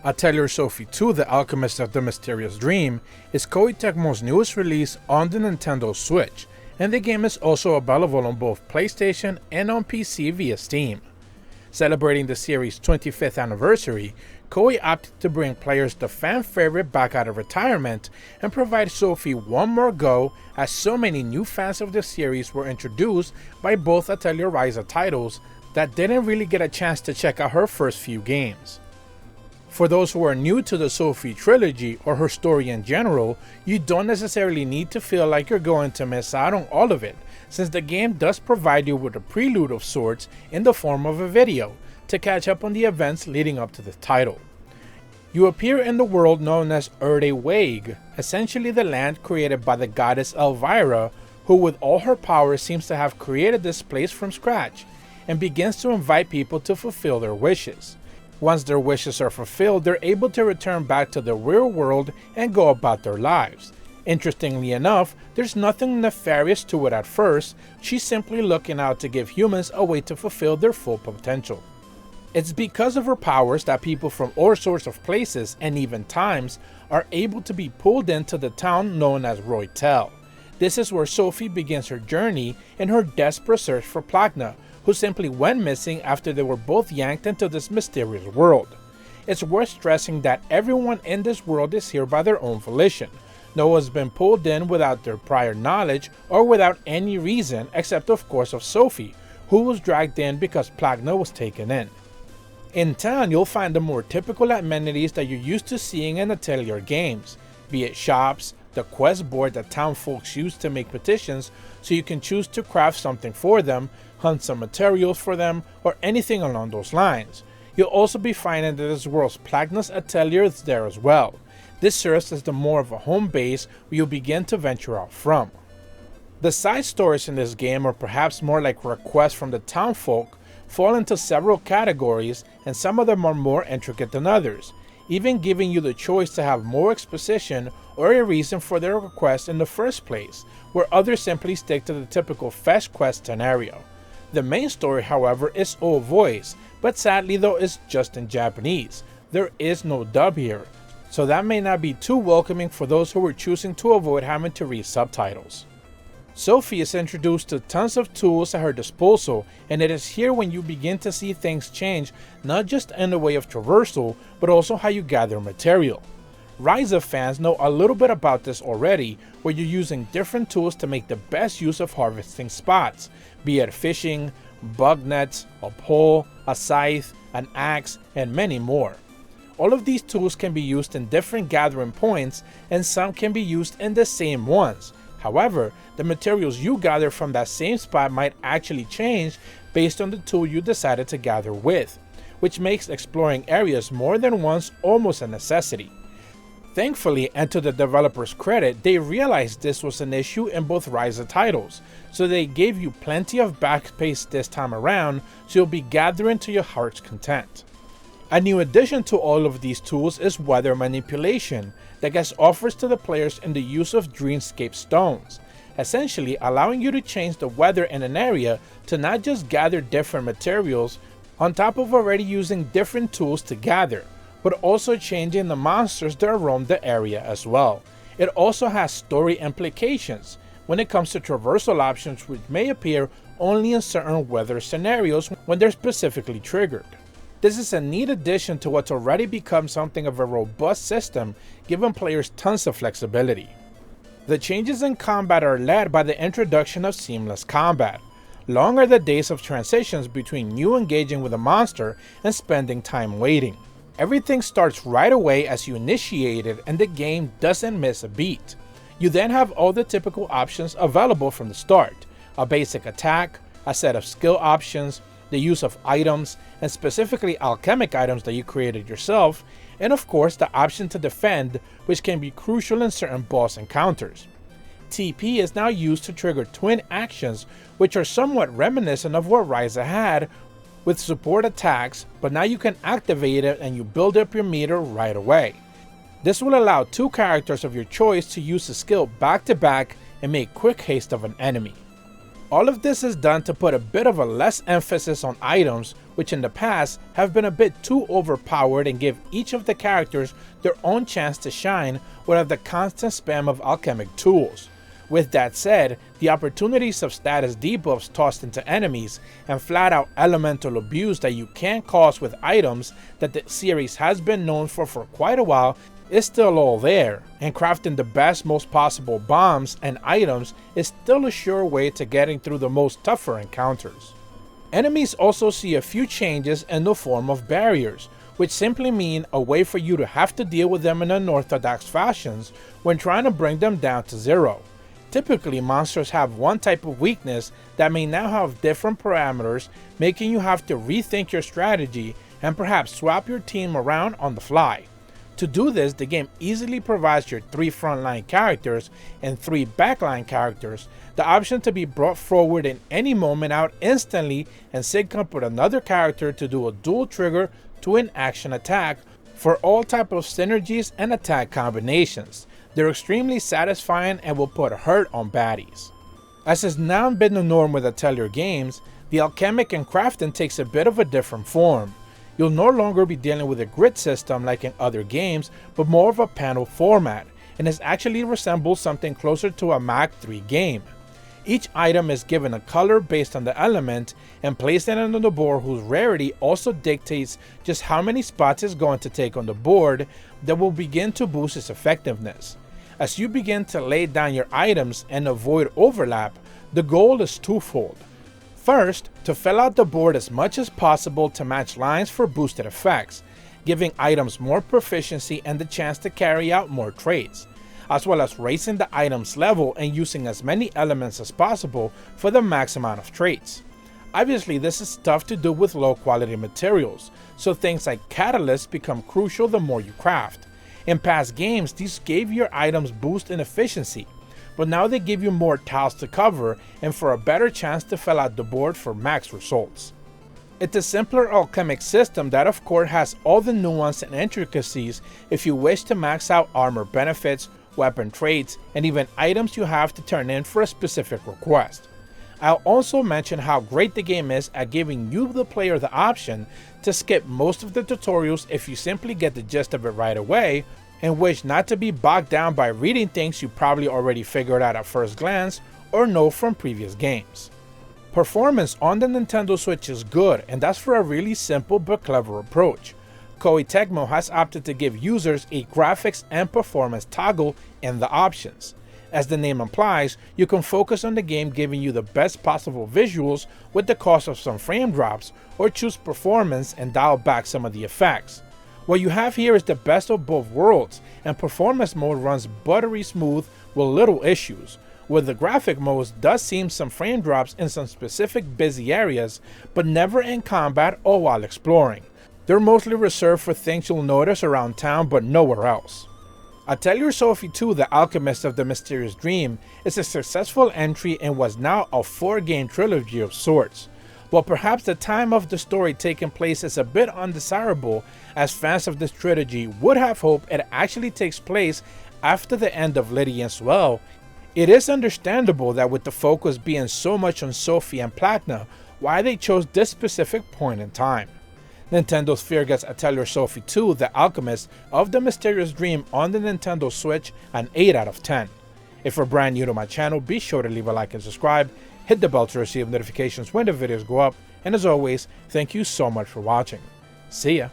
Atelier Sophie 2, The Alchemist of the Mysterious Dream, is Koei Tecmo's newest release on the Nintendo Switch, and the game is also available on both PlayStation and on PC via Steam. Celebrating the series' 25th anniversary, Koei opted to bring players the fan favorite back out of retirement and provide Sophie one more go, as so many new fans of the series were introduced by both Atelier Ryza titles that didn't really get a chance to check out her first few games. For those who are new to the Sophie Trilogy or her story in general, you don't necessarily need to feel like you're going to miss out on all of it, since the game does provide you with a prelude of sorts in the form of a video to catch up on the events leading up to the title. You appear in the world known as Erde Waig, essentially the land created by the goddess Elvira, who with all her powers seems to have created this place from scratch, and begins to invite people to fulfill their wishes. Once their wishes are fulfilled, they're able to return back to the real world and go about their lives. Interestingly enough, there's nothing nefarious to it at first. She's simply looking out to give humans a way to fulfill their full potential. It's because of her powers that people from all sorts of places and even times are able to be pulled into the town known as Roytel. This is where Sophie begins her journey in her desperate search for Plachna, who simply went missing after they were both yanked into this mysterious world. It's worth stressing that everyone in this world is here by their own volition. No one's been pulled in without their prior knowledge or without any reason except of course of Sophie, who was dragged in because Plachna was taken in. In town, you'll find the more typical amenities that you're used to seeing in Atelier games, be it shops, the quest board that town folks use to make petitions so you can choose to craft something for them, hunt some materials for them, or anything along those lines. You'll also be finding that this world's Plachna's Atelier is there as well. This serves as the more of a home base where you'll begin to venture out from. The side stories in this game, or perhaps more like requests from the town folk, fall into several categories, and some of them are more intricate than others, even giving you the choice to have more exposition or a reason for their request in the first place, where others simply stick to the typical fetch quest scenario. The main story, however, is all voice, but sadly though is just in Japanese. There is no dub here, so that may not be too welcoming for those who are choosing to avoid having to read subtitles. Sophie is introduced to tons of tools at her disposal, and it is here when you begin to see things change, not just in the way of traversal, but also how you gather material. Ryza fans know a little bit about this already, where you're using different tools to make the best use of harvesting spots, be it fishing, bug nets, a pole, a scythe, an axe, and many more. All of these tools can be used in different gathering points, and some can be used in the same ones. However, the materials you gather from that same spot might actually change based on the tool you decided to gather with, which makes exploring areas more than once almost a necessity. Thankfully, and to the developers' credit, they realized this was an issue in both Ryza titles, so they gave you plenty of backspace this time around, so you'll be gathering to your heart's content. A new addition to all of these tools is weather manipulation that gets offers to the players in the use of Dreamscape stones, essentially allowing you to change the weather in an area to not just gather different materials on top of already using different tools to gather, but also changing the monsters that roam the area as well. It also has story implications when it comes to traversal options, which may appear only in certain weather scenarios when they're specifically triggered. This is a neat addition to what's already become something of a robust system, giving players tons of flexibility. The changes in combat are led by the introduction of seamless combat. Long are the days of transitions between you engaging with a monster and spending time waiting. Everything starts right away as you initiate it, and the game doesn't miss a beat. You then have all the typical options available from the start: a basic attack, a set of skill options, the use of items, and specifically alchemic items that you created yourself, and of course the option to defend, which can be crucial in certain boss encounters. TP is now used to trigger twin actions, which are somewhat reminiscent of what Ryza had with support attacks, but now you can activate it and you build up your meter right away. This will allow two characters of your choice to use the skill back to back and make quick haste of an enemy. All of this is done to put a bit of a less emphasis on items, which in the past have been a bit too overpowered, and give each of the characters their own chance to shine without the constant spam of alchemic tools. With that said, the opportunities of status debuffs tossed into enemies and flat out elemental abuse that you can cause with items that the series has been known for quite a while is still all there, and crafting the best most possible bombs and items is still a sure way to getting through the most tougher encounters. Enemies also see a few changes in the form of barriers, which simply mean a way for you to have to deal with them in unorthodox fashions when trying to bring them down to zero. Typically, monsters have one type of weakness that may now have different parameters, making you have to rethink your strategy and perhaps swap your team around on the fly. To do this, the game easily provides your 3 frontline characters and 3 backline characters the option to be brought forward in any moment out instantly and sync up with another character to do a dual trigger to an action attack for all type of synergies and attack combinations. They're extremely satisfying and will put hurt on baddies. As has now been the norm with Atelier games, the alchemic and crafting takes a bit of a different form. You'll no longer be dealing with a grid system like in other games, but more of a panel format, and this actually resembles something closer to a Mach 3 game. Each item is given a color based on the element and placed on the board, whose rarity also dictates just how many spots it's going to take on the board that will begin to boost its effectiveness. As you begin to lay down your items and avoid overlap, the goal is twofold. First, to fill out the board as much as possible to match lines for boosted effects, giving items more proficiency and the chance to carry out more traits, as well as raising the item's level and using as many elements as possible for the max amount of traits. Obviously, this is tough to do with low quality materials, so things like catalysts become crucial the more you craft. In past games, these gave your items boost in efficiency, but now they give you more tiles to cover and for a better chance to fill out the board for max results. It's a simpler alchemic system that of course has all the nuance and intricacies if you wish to max out armor benefits, weapon traits, and even items you have to turn in for a specific request. I'll also mention how great the game is at giving you the player the option to skip most of the tutorials if you simply get the gist of it right away and wish not to be bogged down by reading things you probably already figured out at first glance or know from previous games. Performance on the Nintendo Switch is good, and that's for a really simple but clever approach. Koei Tecmo has opted to give users a graphics and performance toggle in the options. As the name implies, you can focus on the game giving you the best possible visuals with the cost of some frame drops, or choose performance and dial back some of the effects. What you have here is the best of both worlds, and performance mode runs buttery smooth with little issues, where the graphic modes does seem some frame drops in some specific busy areas, but never in combat or while exploring. They're mostly reserved for things you'll notice around town but nowhere else. Atelier Sophie 2, The Alchemist of the Mysterious Dream, is a successful entry and was now a 4-game trilogy of sorts. While perhaps the time of the story taking place is a bit undesirable, as fans of this trilogy would have hoped it actually takes place after the end of Lydian's Well, it is understandable that with the focus being so much on Sophie and Plachna, why they chose this specific point in time. Nintendo Sphere gets Atelier Sophie 2, The Alchemist of the Mysterious Dream on the Nintendo Switch an 8 out of 10. If you're brand new to my channel, be sure to leave a like and subscribe, hit the bell to receive notifications when the videos go up, and as always, thank you so much for watching. See ya!